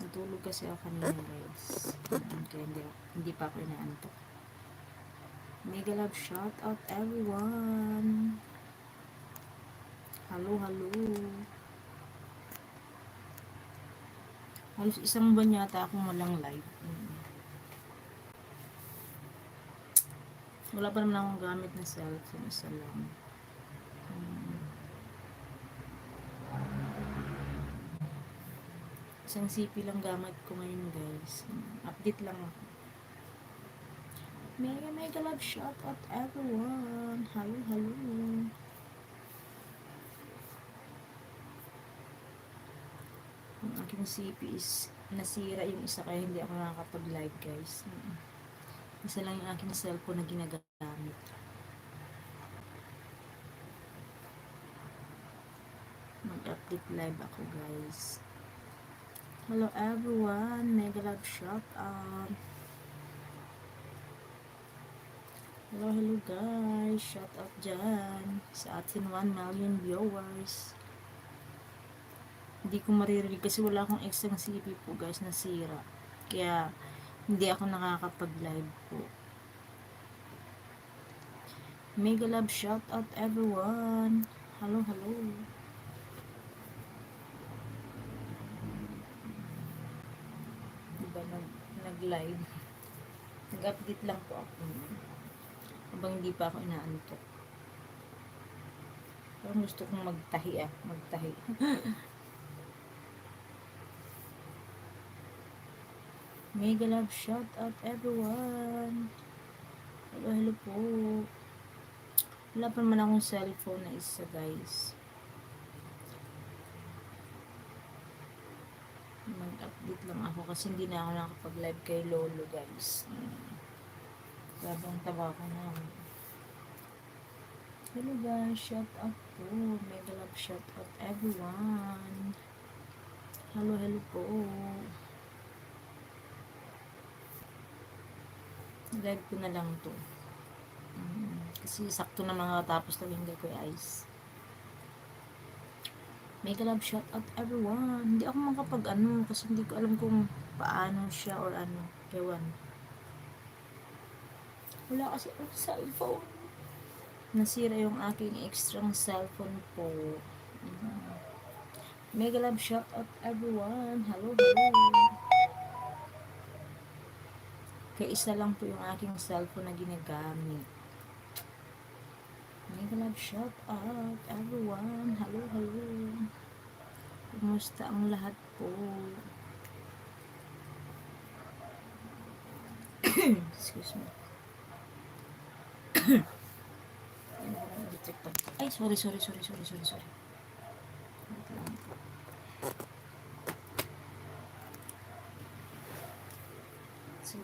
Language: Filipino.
Natulog kasi ako kanina guys. Kaya hindi pa ako inaantok. Mega love shout out everyone. Hello, hello. Halos isang buwan yata akong walang live. Wala pa naman akong gamit na cellphone. Isa lang. Isang CP lang gamit ko ngayon guys. Update lang ako. Mega love shout out everyone. Hello, hello. Ang aking CP is nasira yung isa kaya hindi ako nakakapag-live guys. Isa lang yung aking cellphone na ginagamit. Mag-update live ako guys. Hello everyone. Mega love shout out. Hello, hello guys. Shout out dyan sa atin 1 million viewers. Hindi ko maririnig kasi wala akong extra CP po guys, nasira. Kaya hindi ako nakakapag-live po. Mega love shout out everyone. Hello, hello. Diba nag-live? Nag-update lang po ako. Habang hindi pa ako inaantok. Parang gusto kong magtahi magtahi. Mega love shout out everyone. Hello, hello po. Wala pa naman akong cellphone na isa guys. Mag-update lang ako kasi hindi na ako nakapag-live kay Lolo guys. Labang taba ko na. Hello guys, shout out po. Mega love shout out everyone. Hello, hello po. Live ko na lang to. Kasi sakto na mga tapos na lingga ko yung ice. Mega love shout out everyone. Hindi ako makapag kasi hindi ko alam kung paano siya or ano. Ewan. Wala kasi ang cellphone. Nasira yung aking extra cellphone po. Mega love shout out everyone. Hello, hello. Kaya isa lang po yung aking cellphone na ginagamit. Mega love shout out everyone. Hello, hello. Kumusta ang lahat po? Excuse me. Ay, sorry. Wait lang po. Sige.